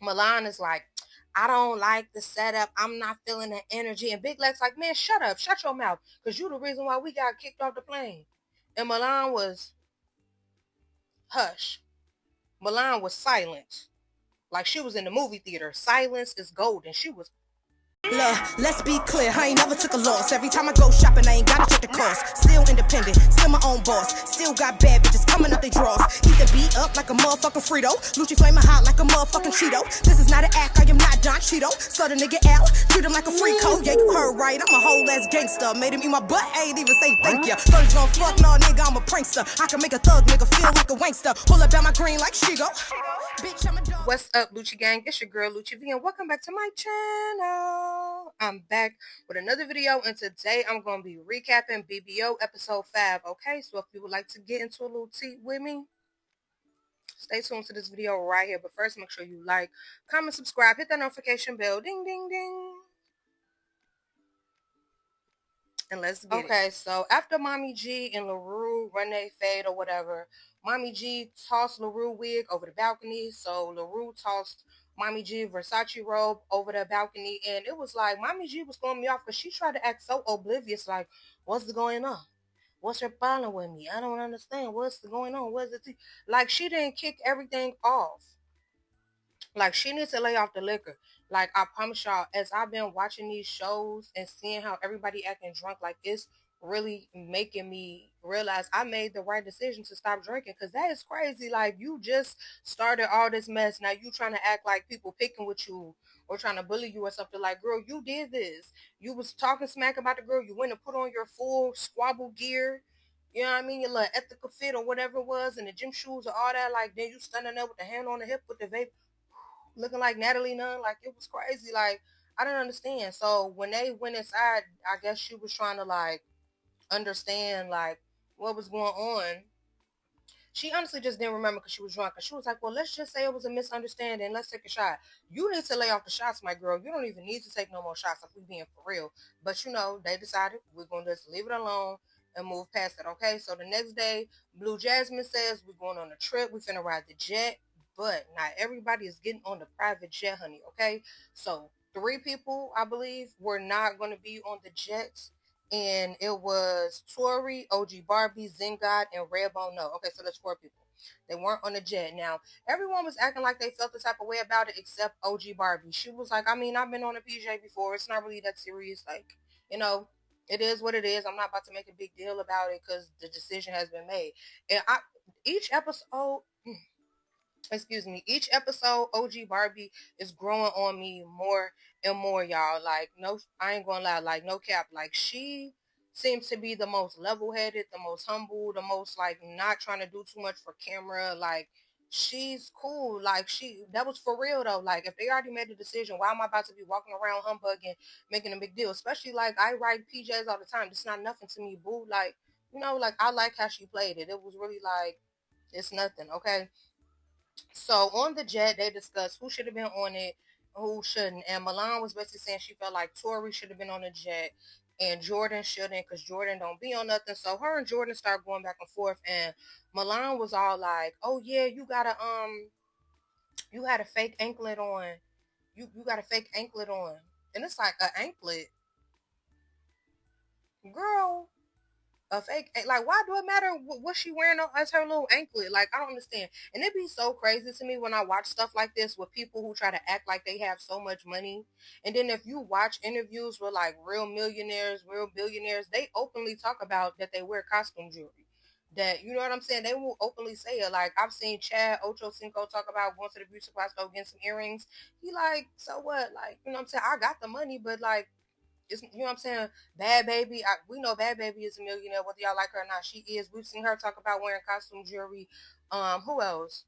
Milan is like, I don't like the setup. I'm not feeling the energy. And Big Lex like, man, shut up. Shut your mouth. Because you the reason why we got kicked off the plane. And Milan was hush. Milan was silent. Like she was in the movie theater. Silence is golden. She was. Look, let's be clear, I ain't never took a loss. Every time I go shopping, I ain't gotta check the cost. Still independent, still my own boss. Still got bad bitches coming up they drawers. Heat the beat up like a motherfucking Frito. Lucci flaming hot like a motherfucking Cheeto. This is not an act, I am not Don Cheeto. Slut a nigga out, treat him like a free code. Yeah, you heard right, I'm a whole ass gangster. Made him eat my butt, I ain't even say thank ya. First gon' fuck, no nigga, I'm a prankster. I can make a thug nigga feel like a wankster. Pull up at my green like Shigo. Bitch, I'm a dog. What's up, Lucci Gang? It's your girl, Lucci V, and welcome back to my channel. I'm back with another video, and today I'm going to be recapping BBO episode 5, okay? So if you would like to get into a little tea with me, stay tuned to this video right here. But first, make sure you like, comment, subscribe, hit that notification bell, ding, ding, ding. And let's get it. Okay, so after Mommy G and LaRue run they fade or whatever, Mommy G tossed LaRue wig over the balcony. So LaRue tossed Mommy G Versace robe over the balcony. And it was like, Mommy G was throwing me off because she tried to act so oblivious. Like, what's going on? What's her problem with me? I don't understand. What's going on? What's the like, she didn't kick everything off. Like, she needs to lay off the liquor. Like, I promise y'all, as I've been watching these shows and seeing how everybody acting drunk, like, it's really making me realize I made the right decision to stop drinking. Because that is crazy. Like, you just started all this mess. Now you trying to act like people picking with you or trying to bully you or something. Like, girl, you did this. You was talking smack about the girl. You went and put on your full squabble gear. You know what I mean? Your little ethical fit or whatever it was, and the gym shoes or all that. Like, then you standing there with the hand on the hip with the vape, looking like Natalie Nunn. Like, it was crazy. Like, I didn't understand. So when they went inside, I guess she was trying to like understand like what was going on. She honestly just didn't remember because she was drunk. And she was like, well, let's just say it was a misunderstanding. Let's take a shot. You need to lay off the shots, my girl. You don't even need to take no more shots if we being for real. But you know, they decided we're going to just leave it alone and move past it, okay? So the next day, Blue Jasmine says we're going on a trip. We're finna ride the jet. But not everybody is getting on the private jet, honey, okay? So 3 people, I believe, were not going to be on the jet. And it was Tori, OG Barbie, Zengad, and Redbone No. Okay, so that's 4 people. They weren't on the jet. Now, everyone was acting like they felt the type of way about it except OG Barbie. She was like, I mean, I've been on a PJ before. It's not really that serious. Like, you know, it is what it is. I'm not about to make a big deal about it because the decision has been made. And each episode... excuse me, each episode, OG Barbie is growing on me more and more, y'all. Like, no, I ain't gonna lie, like, no cap. Like, she seems to be the most level-headed, the most humble, the most, like, not trying to do too much for camera. Like, she's cool. Like, that was for real, though. Like, if they already made the decision, why am I about to be walking around humbugging, making a big deal? Especially, like, I ride PJs all the time. It's not nothing to me, boo. Like, you know, like, I like how she played it. It was really, like, it's nothing, okay? So on the jet, they discussed who should have been on it, who shouldn't. And Milan was basically saying she felt like Tori should have been on the jet and Jordan shouldn't because Jordan don't be on nothing. So her and Jordan start going back and forth. And Milan was all like, oh yeah, you had a fake anklet on. You got a fake anklet on. And it's like, an anklet? Girl, a fake, like, why do it matter what she wearing as her little anklet? Like, I don't understand. And it'd be so crazy to me when I watch stuff like this with people who try to act like they have so much money. And then if you watch interviews with like real millionaires, real billionaires, they openly talk about that they wear costume jewelry. That, you know what I'm saying, they will openly say it. Like, I've seen Chad Ochocinco talk about going to the beauty supply store getting some earrings. He like, so what? Like, you know what I'm saying, I got the money, but like, it's, you know what I'm saying, Bad Baby, we know Bad Baby is a millionaire, whether y'all like her or not. She is. We've seen her talk about wearing costume jewelry. Who else?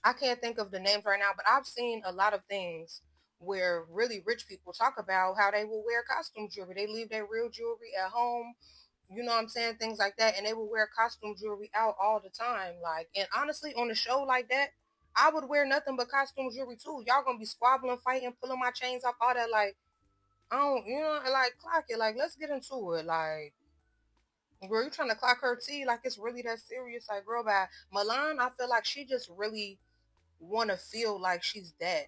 I can't think of the names right now, but I've seen a lot of things where really rich people talk about how they will wear costume jewelry. They leave their real jewelry at home, you know what I'm saying, things like that, and they will wear costume jewelry out all the time. Like, and honestly, on a show like that, I would wear nothing but costume jewelry too. Y'all gonna be squabbling, fighting, pulling my chains off, all that. Like, I don't, you know, like, clock it. Like, let's get into it. Like, girl, you trying to clock her tea? Like, it's really that serious? Like, girl, bad. Milan, I feel like she just really want to feel like she's that.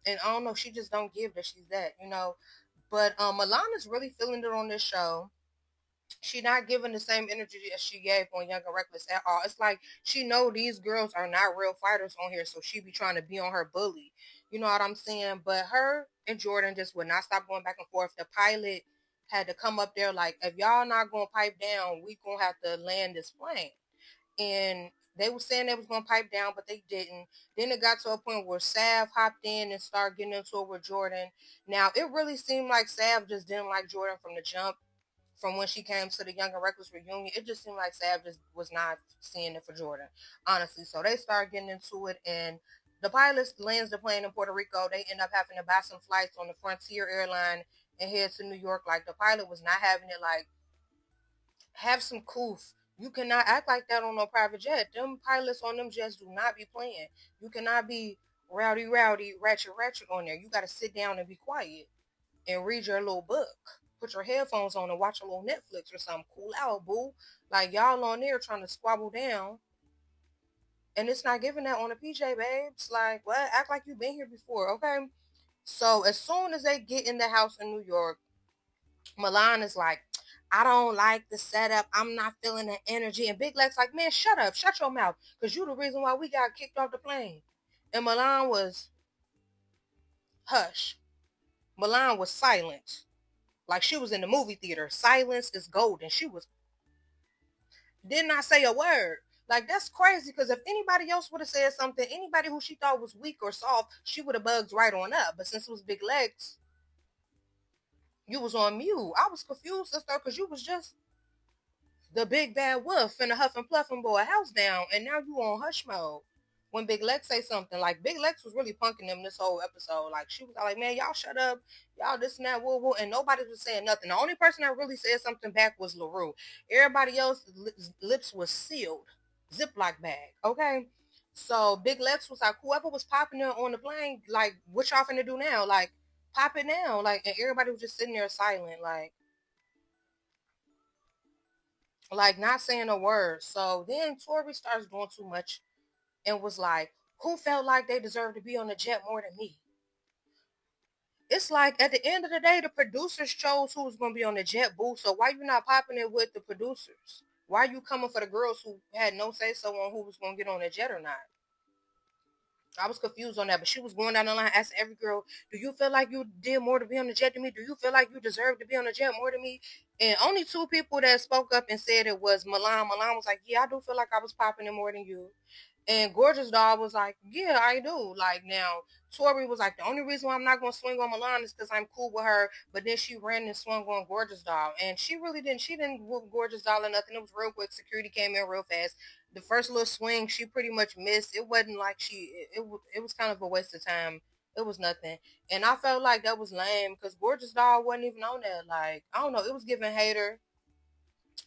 And I don't know, she just don't give that she's that, you know. But Milana's really feeling it on this show. She not giving the same energy as she gave on Young and Reckless at all. It's like she know these girls are not real fighters on here, so she be trying to be on her bully. You know what I'm saying? But her and Jordan just would not stop going back and forth. The pilot had to come up there like, if y'all not gonna pipe down, we gonna have to land this plane. And they were saying they was gonna pipe down, but they didn't. Then it got to a point where Sav hopped in and started getting into it with Jordan. Now it really seemed like Sav just didn't like Jordan from the jump. From when she came to the Young and Reckless reunion, it just seemed like Sav just was not seeing it for Jordan, honestly. So they started getting into it, and the pilot lands the plane in Puerto Rico. They end up having to buy some flights on the Frontier airline and head to New York. Like, the pilot was not having it. Like, have some coof. You cannot act like that on no private jet. Them pilots on them jets do not be playing. You cannot be rowdy, ratchet on there. You got to sit down and be quiet and read your little book. Put your headphones on and watch a little Netflix or something. Cool out, boo. Like, y'all on there trying to squabble down, and it's not giving that on the PJ, babes. Like, what? Act like you've been here before, okay? So as soon as they get in the house in New York, Milan is like, I don't like the setup. I'm not feeling the energy. And Big Lex like, man, shut up. Shut your mouth. Because you the reason why we got kicked off the plane. And Milan was hush. Milan was silent. Like she was in the movie theater. Silence is golden. She did not say a word. Like, that's crazy, because if anybody else would have said something, anybody who she thought was weak or soft, she would have bugged right on up. But since it was Big Legs, you was on mute. I was confused, sister, because you was just the big bad wolf and the huff and puff and boy house down, and now you on hush mode. When Big Lex say something, like Big Lex was really punking them this whole episode. Like, she was like, man, y'all shut up, y'all this and that, woo woo, and nobody was saying nothing. The only person that really said something back was LaRue. Everybody else's lips was sealed, Ziploc bag. Okay, so Big Lex was like, whoever was popping it on the plane, like, what y'all finna do now? Like, pop it now, like, and everybody was just sitting there silent, like not saying a word. So then Tori starts doing too much and was like, who felt like they deserved to be on the jet more than me? It's like, at the end of the day, the producers chose who was going to be on the jet, boo. So why you not popping it with the producers? Why you coming for the girls who had no say so on who was going to get on the jet or not? I was confused on that, but she was going down the line asking every girl, do you feel like you did more to be on the jet than me? Do you feel like you deserve to be on the jet more than me? And only two people that spoke up and said it was Milan. Milan was like, yeah, I do feel like I was popping it more than you. And Gorgeous Doll was like, yeah, I do. Like, now, Tori was like, the only reason why I'm not going to swing on Milan is because I'm cool with her. But then she ran and swung on Gorgeous Doll. And she really didn't. She didn't whoop Gorgeous Doll or nothing. It was real quick. Security came in real fast. The first little swing, she pretty much missed. It wasn't like it was kind of a waste of time. It was nothing. And I felt like that was lame because Gorgeous Doll wasn't even on that. Like, I don't know. It was giving hater.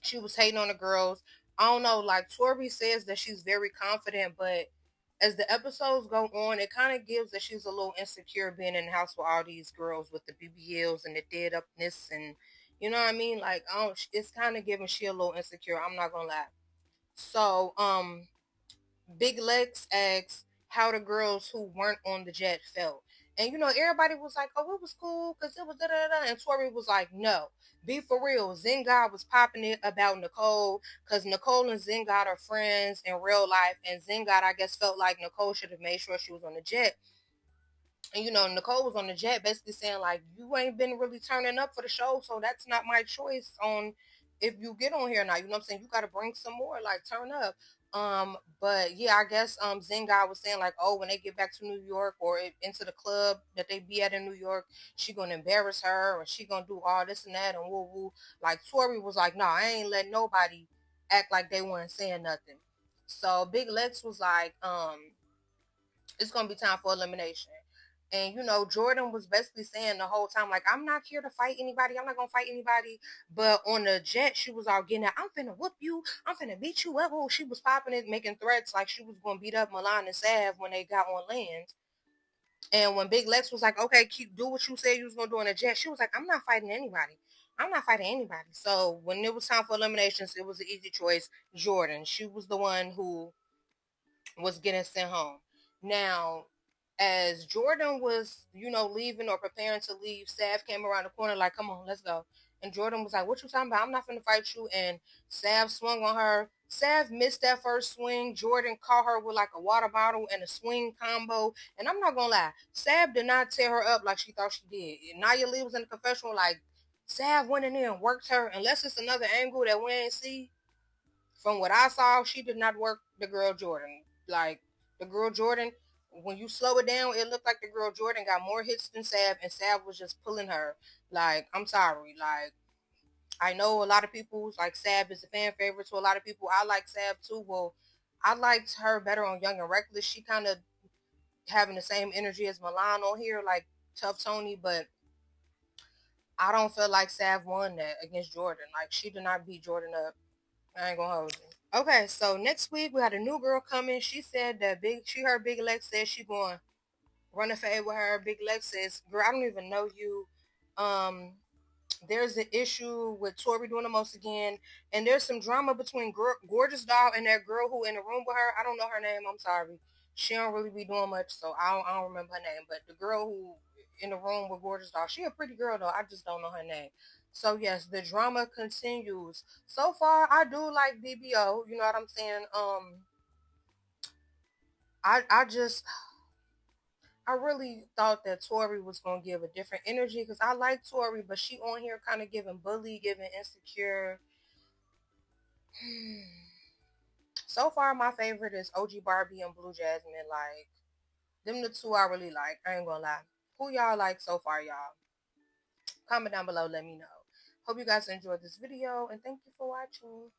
She was hating on the girls. I don't know, like Tori says that she's very confident, but as the episodes go on, it kind of gives that she's a little insecure being in the house with all these girls with the BBLs and the dead upness, and you know what I mean? Like, I don't, it's kind of giving she a little insecure. I'm not gonna lie. So, Big Lex asks how the girls who weren't on the jet felt. And you know, everybody was like, oh, it was cool because it was da da da. And Tori was like, no, be for real. Zengad was popping it about Nicole because Nicole and Zengad are friends in real life. And Zengad, I guess, felt like Nicole should have made sure she was on the jet. And you know, Nicole was on the jet basically saying like, you ain't been really turning up for the show, so that's not my choice on if you get on here now. You know what I'm saying? You gotta bring some more, like turn up. But yeah, I guess Zengad was saying like, oh, when they get back to New York or into the club that they be at in New York, she gonna embarrass her or she gonna do all this and that and woo woo. Like Tori was like, no, I ain't letting nobody act like they weren't saying nothing. So Big Lex was like, it's gonna be time for elimination. And you know, Jordan was basically saying the whole time, like, I'm not here to fight anybody. I'm not gonna fight anybody. But on the jet, she was all getting at, I'm finna whoop you. I'm finna beat you up. Oh, she was popping it, making threats like she was gonna beat up Milan and Sav when they got on land. And when Big Lex was like, okay, keep do what you said you was gonna do on the jet, she was like, I'm not fighting anybody. I'm not fighting anybody. So when it was time for eliminations, it was an easy choice. Jordan. She was the one who was getting sent home. Now, as Jordan was, leaving or preparing to leave, Sav came around the corner like, come on, let's go. And Jordan was like, what you talking about? I'm not finna fight you. And Sav swung on her. Sav missed that first swing. Jordan caught her with like a water bottle and a swing combo. And I'm not gonna lie, Sav did not tear her up like she thought she did. Nia Lee was in the confessional like, Sav went in there and worked her. Unless it's another angle that we ain't see, from what I saw, she did not work the girl Jordan. Like the girl Jordan, when you slow it down, it looked like the girl Jordan got more hits than Sav, and Sav was just pulling her. Like, I'm sorry. Like, I know a lot of people like Sav is a fan favorite to a lot of people. I like Sav too. Well, I liked her better on Young and Reckless. She kind of having the same energy as Milan on here, like Tough Tony, but I don't feel like Sav won that against Jordan. Like, she did not beat Jordan up. I ain't gonna hold you. Okay, so next week we had a new girl coming. She said that she heard Big Lex said she going run a fade with her. Big Lex says, girl, I don't even know you. Um, there's an issue with Tori doing the most again, and there's some drama between Gorgeous Doll and that girl who in the room with her. I don't know her name. I'm sorry. She don't really be doing much, so I don't remember her name. But the girl who in the room with Gorgeous Doll, she a pretty girl though. I just don't know her name. So yes, the drama continues. So far, I do like BBO. You know what I'm saying? I really thought that Tori was gonna give a different energy because I like Tori, but she on here kind of giving bully, giving insecure. So far, my favorite is OG Barbie and Blue Jasmine. Like, them the two I really like. I ain't gonna lie. Who y'all like so far, y'all? Comment down below, let me know. Hope you guys enjoyed this video, and thank you for watching.